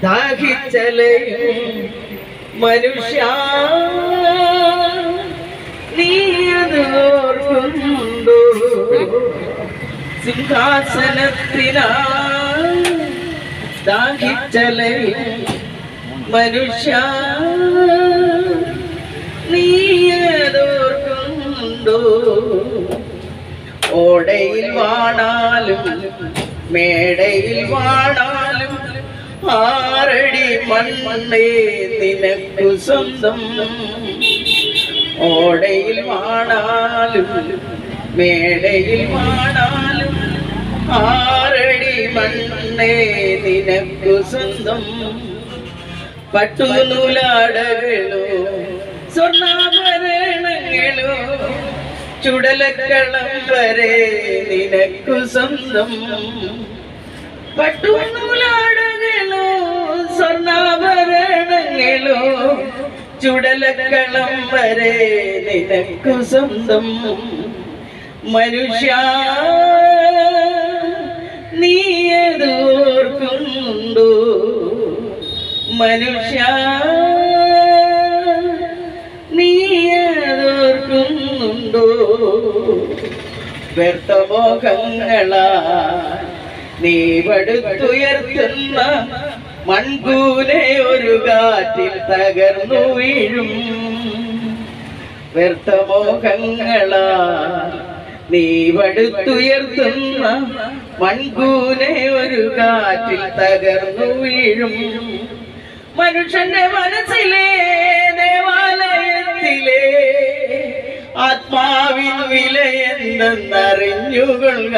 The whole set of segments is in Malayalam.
ദാഹിച്ചലയും മനുഷ്യ നീയതോർക്കുന്നുണ്ടോ സിംഹാസനത്തിനാ ദാഹിച്ചലയും മനുഷ്യ നീയതോർക്കുന്നുണ്ടോ ഓടയിൽ വാണാലും മേടയിൽ വാണാലും ആറടി മണ്ണേ നിനക്കു സ്വന്തം ഓടയിൽ വാണാലും മേടയിൽ വാണാലും ആറടി മണ്ണേ നിനക്കു സ്വന്തം പട്ടുനൂലാടകളോ സ്വർണ്ണാഭരണങ്ങളോ ചുടലക്കളം വരെ നിനക്കു സ്വന്തം പട്ടുനൂലാടകളോ സ്വർണ്ണാഭരണങ്ങളോ ചുടലക്കളം വരെ നിനക്കു സ്വന്തം മനുഷ്യ നീയതോർക്കുന്നുണ്ടോ മനുഷ്യ നീയതോർക്കുന്നുണ്ടോ വ്യർത്ഥമോഹങ്ങളാ നീ പടുത്തുയർത്തുന്ന മൺകൂനെ ഒരു കാറ്റിൽ തകർന്നു വീഴും വ്യർത്ഥമോഹങ്ങളാ നീ പടുത്തുയർത്തുന്ന മൺകൂനെ ഒരു കാറ്റിൽ തകർന്നു വീഴും മനുഷ്യന്റെ മനസ്സിലെ ദേവാലയത്തിലെ ആത്മാവിൻ വിലയെന്തെന്നറിഞ്ഞുകൊള്ളുക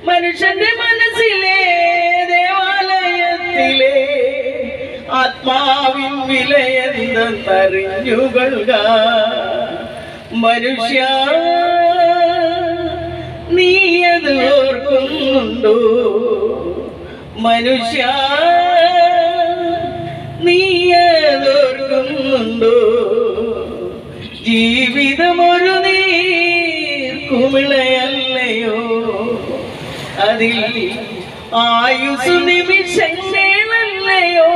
മനുഷ്യന്റെ മനസ്സിലെ ദേവാലയത്തിലെ ആത്മാവിൻ വിലയെന്തെന്നറിഞ്ഞുകൊള്ളുക മനുഷ്യ നീയത് ഓർക്കുന്നുണ്ടോ മനുഷ്യ നീയതോർക്കുന്നുണ്ടോ ജീവിതമൊരു നീർക്കുമിളയല്ലയോ അതിൽ ആയുസ് നിമിഷങ്ങളല്ലയോ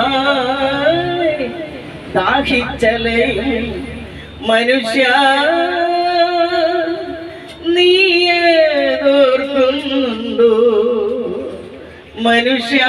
സിംഹാസനത്തിനായി ദാഹിച്ചലയും മനുഷ്യ നീയതോർക്കുന്നുണ്ടോ മനുഷ്യ